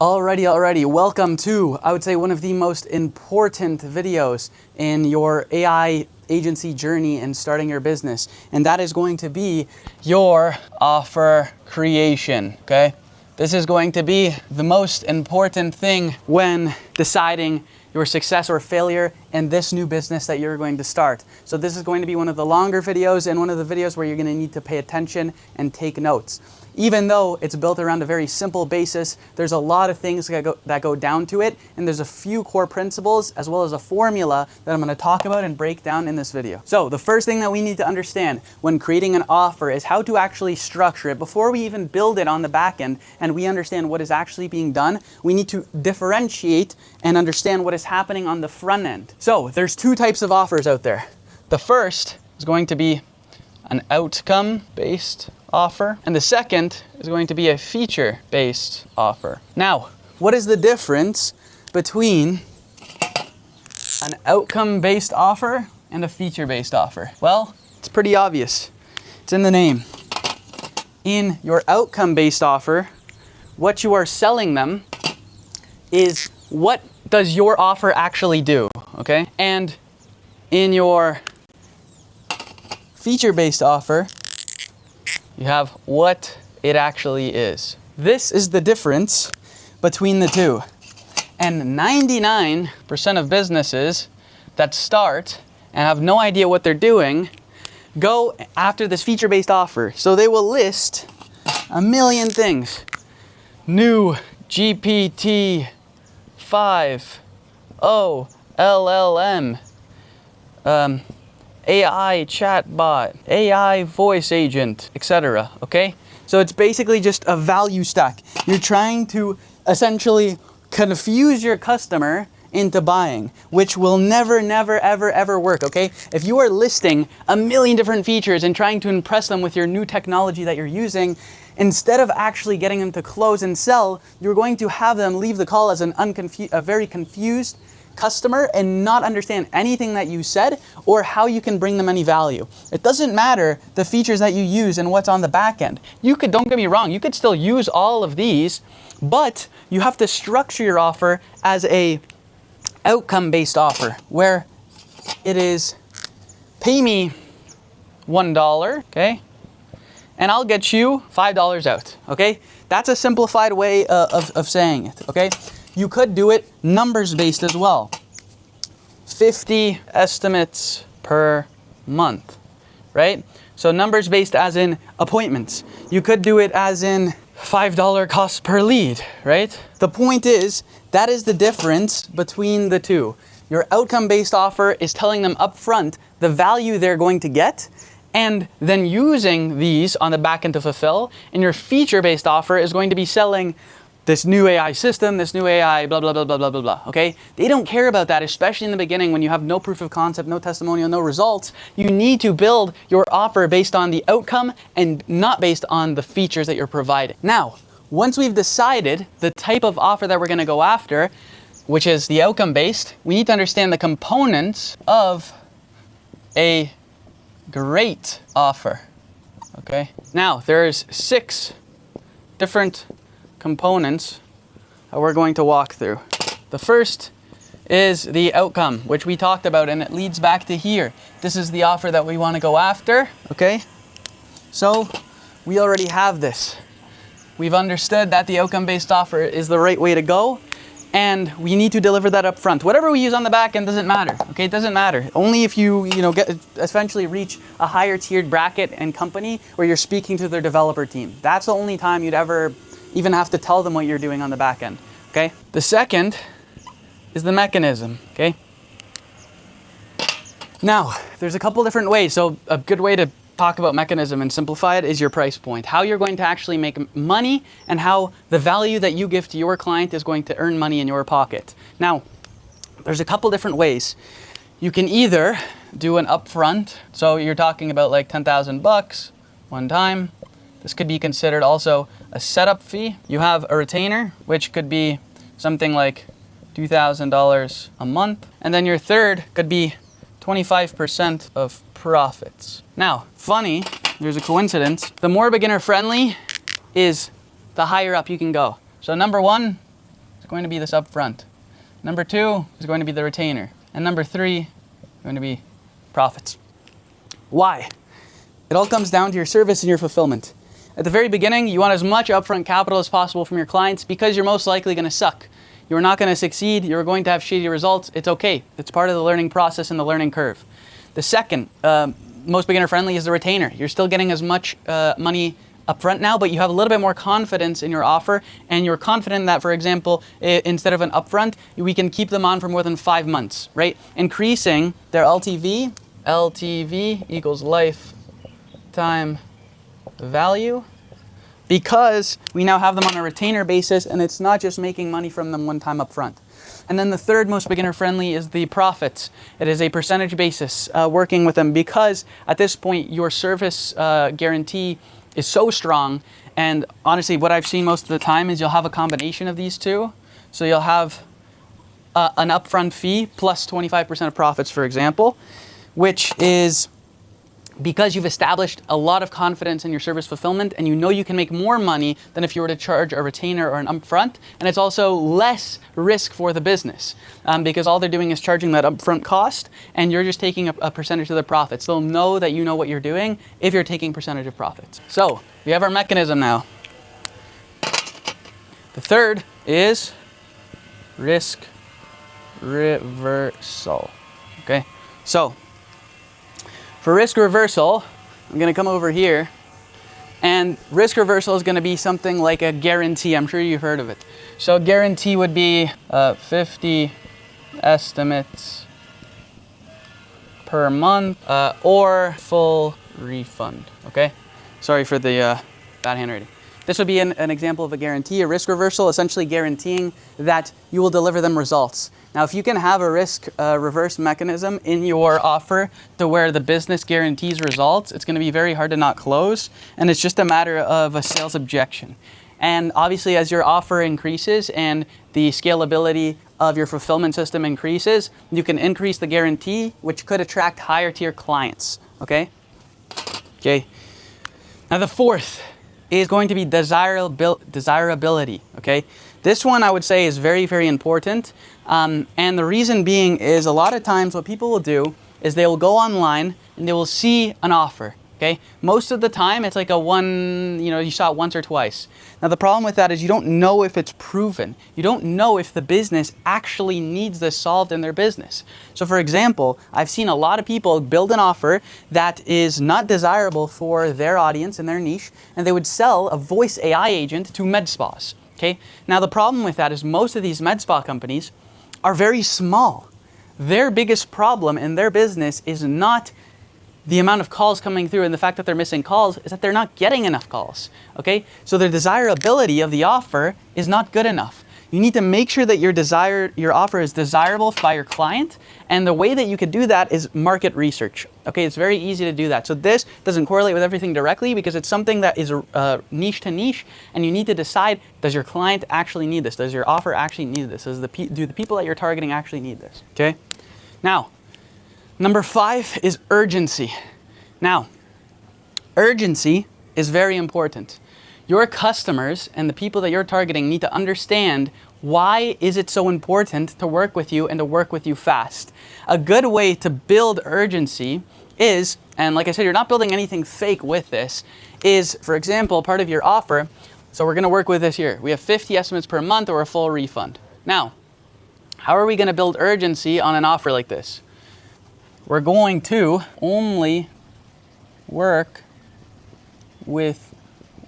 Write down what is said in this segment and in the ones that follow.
Alrighty. Welcome to, I would say, one of the most important videos in your AI agency journey and starting your business. And that is going to be your offer creation, okay? This is going to be the most important thing when deciding your success or failure in this new business that you're going to start. So this is going to be one of the longer videos and one of the videos where you're going to need to pay attention and take notes. Even though it's built around a very simple basis, there's a lot of things that go down to it, and there's a few core principles as well as a formula that I'm going to talk about and break down in this video. So the first thing that we need to understand when creating an offer is how to actually structure it. Before we even build it on the back end and we understand what is actually being done, we need to differentiate and understand what is happening on the front end. So there's two types of offers out there. The first is going to be an outcome-based offer, and the second is going to be a feature-based offer. Now, what is the difference between an outcome-based offer and a feature-based offer? Well, it's pretty obvious. It's in the name. In your outcome-based offer, what you are selling them is what does your offer actually do, okay? And in your feature-based offer, you have what it actually is. This is the difference between the two. And 99% of businesses that start and have no idea what they're doing go after this feature-based offer. So they will list a million things. New GPT 5.0 LLM, AI chatbot, AI voice agent, etc. Okay? So it's basically just a value stack. You're trying to essentially confuse your customer into buying, which will never, ever work, okay? If you are listing a million different features and trying to impress them with your new technology that you're using, instead of actually getting them to close and sell, you're going to have them leave the call as a very confused customer and not understand anything that you said or how you can bring them any value. It doesn't matter the features that you use and what's on the back end. You could, don't get me wrong, you could still use all of these, but you have to structure your offer as a outcome-based offer where it is pay me $1, okay? And I'll get you $5 out, okay? That's a simplified way of saying it, okay? You could do it numbers-based as well. 50 estimates per month, right? So numbers-based as in appointments. You could do it as in $5 cost per lead, right? The point is, that is the difference between the two. Your outcome-based offer is telling them upfront the value they're going to get, and then using these on the back end to fulfill. And your feature-based offer is going to be selling this new AI system, this new AI, blah, blah, blah, blah, blah, blah, blah, okay? They don't care about that, especially in the beginning when you have no proof of concept, no testimonial, no results. You need to build your offer based on the outcome and not based on the features that you're providing. Now, once we've decided the type of offer that we're gonna go after, which is the outcome-based, we need to understand the components of a great offer, okay? Now, there's 6 different components that we're going to walk through. The first is the outcome, which we talked about, and it leads back to here. This is the offer that we want to go after, okay? So we already have this. We've understood that the outcome-based offer is the right way to go, and we need to deliver that up front. Whatever we use on the back end doesn't matter, okay? It doesn't matter. Only if you eventually reach a higher tiered bracket and company where you're speaking to their developer team. That's the only time you'd ever even have to tell them what you're doing on the back end, okay? The second is the mechanism, okay? Now, there's a couple different ways. So a good way to talk about mechanism and simplify it is your price point. How you're going to actually make money and how the value that you give to your client is going to earn money in your pocket. Now, there's a couple different ways. You can either do an upfront, so you're talking about like $10,000 one time. This could be considered also a setup fee. You have a retainer, which could be something like $2,000 a month. And then your third could be 25% of profits. Now, funny, there's a coincidence. The more beginner friendly is the higher up you can go. So number one, going to be this upfront. Number 2 is going to be the retainer. And number 3 is going to be profits. Why? It all comes down to your service and your fulfillment. At the very beginning, you want as much upfront capital as possible from your clients because you're most likely going to suck. You're not going to succeed. You're going to have shitty results. It's okay. It's part of the learning process and the learning curve. The second, most beginner friendly, is the retainer. You're still getting as much money upfront now, but you have a little bit more confidence in your offer, and you're confident that, for example, instead of an upfront, we can keep them on for more than 5 months, right? Increasing their LTV equals lifetime value, because we now have them on a retainer basis and it's not just making money from them one time up front. And then the third most beginner friendly is the profits. It is a percentage basis working with them, because at this point your service guarantee is so strong. And honestly, what I've seen most of the time is you'll have a combination of these two. So you'll have an upfront fee plus 25% of profits, for example, which is because you've established a lot of confidence in your service fulfillment, and you know you can make more money than if you were to charge a retainer or an upfront. And it's also less risk for the business because all they're doing is charging that upfront cost, and you're just taking a percentage of the profits. They'll know that you know what you're doing if you're taking percentage of profits. So we have our mechanism now. The third is risk reversal. Okay, so for risk reversal, I'm going to come over here, and risk reversal is going to be something like a guarantee. I'm sure you've heard of it. So guarantee would be 50 estimates per month or full refund. Okay, sorry for the bad handwriting. This would be an example of a guarantee. A risk reversal, essentially guaranteeing that you will deliver them results. Now, if you can have a risk reverse mechanism in your offer to where the business guarantees results, it's going to be very hard to not close, and it's just a matter of a sales objection. And obviously, as your offer increases and the scalability of your fulfillment system increases, you can increase the guarantee, which could attract higher tier clients. Okay? Okay. Now, the fourth is going to be desirability. Okay? This one I would say is very, very important. And the reason being is a lot of times what people will do is they will go online and they will see an offer. Okay? Most of the time it's like you saw it once or twice. Now the problem with that is you don't know if it's proven. You don't know if the business actually needs this solved in their business. So for example, I've seen a lot of people build an offer that is not desirable for their audience and their niche, and they would sell a voice AI agent to med spas. Okay? Now the problem with that is most of these med spa companies are very small. Their biggest problem in their business is not the amount of calls coming through and the fact that they're missing calls, is that they're not getting enough calls. Okay? So the desirability of the offer is not good enough. You need to make sure that your offer is desirable by your client, and the way that you can do that is market research. Okay, it's very easy to do that. So this doesn't correlate with everything directly because it's something that is niche to niche, and you need to decide, does your client actually need this? Does your offer actually need this? Do the people that you're targeting actually need this? Okay? Now, number 5 is urgency. Now, urgency is very important. Your customers and the people that you're targeting need to understand why is it so important to work with you and to work with you fast. A good way to build urgency is, and like I said, you're not building anything fake with this, is, for example, part of your offer. So we're going to work with this here. We have 50 estimates per month or a full refund. Now, how are we going to build urgency on an offer like this? We're going to only work with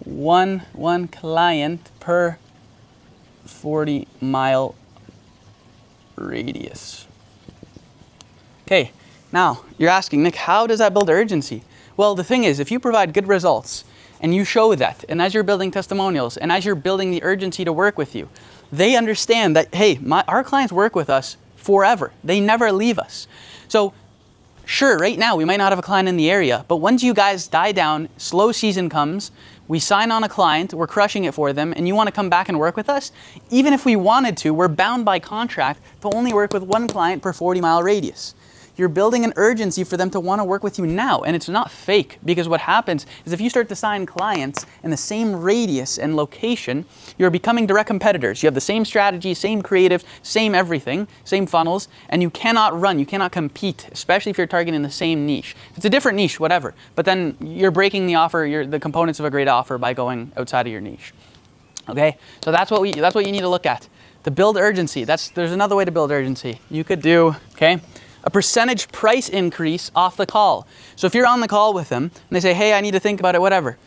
one client per 40-mile radius. Okay, now you're asking, Nick, how does that build urgency? Well, the thing is, if you provide good results and you show that, and as you're building testimonials and as you're building the urgency to work with you, they understand that, hey, our clients work with us forever. They never leave us. So sure, right now we might not have a client in the area, but once you guys die down, slow season comes, we sign on a client, we're crushing it for them, and you want to come back and work with us, even if we wanted to, we're bound by contract to only work with one client per 40-mile radius. you're building an urgency for them to want to work with you now. And it's not fake, because what happens is if you start to sign clients in the same radius and location, you're becoming direct competitors. You have the same strategy, same creative, same everything, same funnels, and you cannot run, you cannot compete, especially if you're targeting the same niche. If it's a different niche, whatever, but then you're breaking the offer, the components of a great offer by going outside of your niche. Okay, so that's what you need to look at. To build urgency, there's another way to build urgency. You could do, okay, a percentage price increase off the call. So if you're on the call with them and they say, hey, I need to think about it, whatever,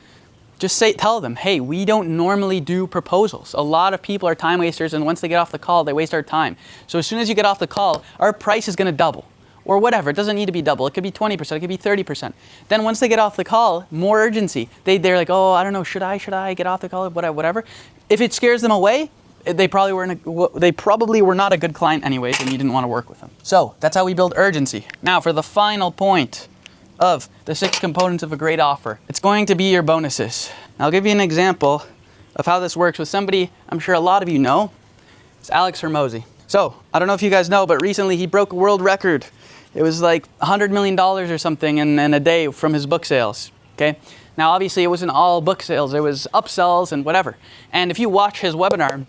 just tell them, hey, we don't normally do proposals. A lot of people are time wasters, and once they get off the call, they waste our time. So as soon as you get off the call, our price is gonna double. Or whatever, it doesn't need to be double. It could be 20%, it could be 30%. Then once they get off the call, more urgency. They're like, oh, I don't know, should I get off the call, whatever. If it scares them away, they probably were not a good client anyways, and you didn't want to work with them. So that's how we build urgency. Now for the final point of the 6 components of a great offer, it's going to be your bonuses. Now, I'll give you an example of how this works with somebody I'm sure a lot of you know. It's Alex Hormozi. So I don't know if you guys know, but recently he broke a world record. It was like $100 million or something in a day from his book sales, okay? Now, obviously, it wasn't all book sales. It was upsells and whatever. And if you watch his webinar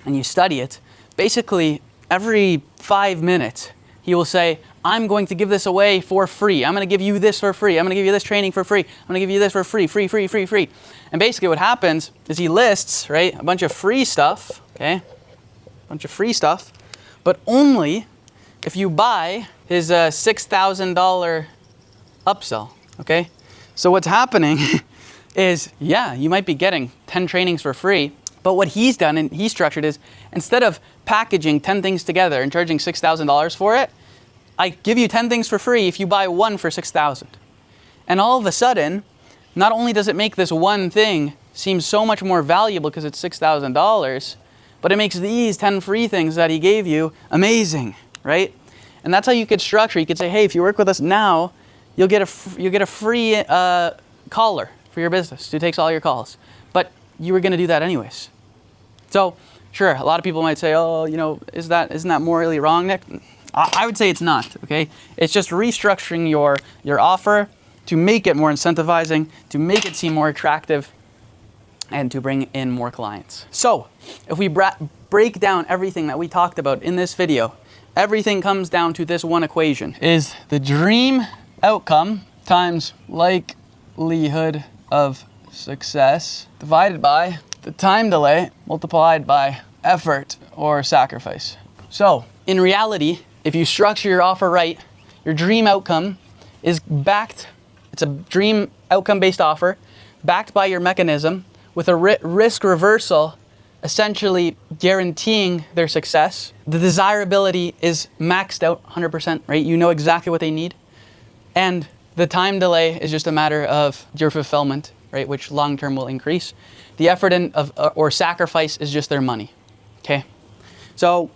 and you study it, basically every 5 minutes, he will say, I'm going to give this away for free. I'm going to give you this for free. I'm going to give you this training for free. I'm going to give you this for free, free. And basically what happens is he lists, right, a bunch of free stuff, okay? A bunch of free stuff, but only if you buy his $6,000 upsell, okay? So what's happening is, yeah, you might be getting 10 trainings for free, but what he's done and he's structured is, instead of packaging 10 things together and charging $6,000 for it, I give you 10 things for free if you buy one for $6,000. And all of a sudden, not only does it make this one thing seem so much more valuable because it's $6,000, but it makes these 10 free things that he gave you amazing, right? And that's how you could structure. You could say, hey, if you work with us now, you'll get a free caller for your business who takes all your calls. But you were going to do that anyways. So, sure, a lot of people might say, oh, you know, isn't that morally wrong, Nick? I would say it's not, okay? It's just restructuring your offer to make it more incentivizing, to make it seem more attractive, and to bring in more clients. So, if we break down everything that we talked about in this video, everything comes down to this one equation, is the dream outcome times likelihood of success divided by the time delay multiplied by effort or sacrifice. So, in reality, if you structure your offer right, your dream outcome is backed. It's a dream outcome-based offer backed by your mechanism with a risk reversal essentially guaranteeing their success. The desirability is maxed out 100%, right? You know exactly what they need. And the time delay is just a matter of your fulfillment, right? Which long-term will increase. The effort or sacrifice is just their money, okay? So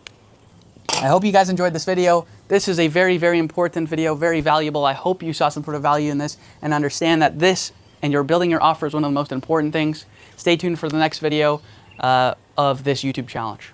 I hope you guys enjoyed this video. This is a very, very important video, very valuable. I hope you saw some sort of value in this and understand that this and you're building your offer is one of the most important things. Stay tuned for the next video of this YouTube challenge.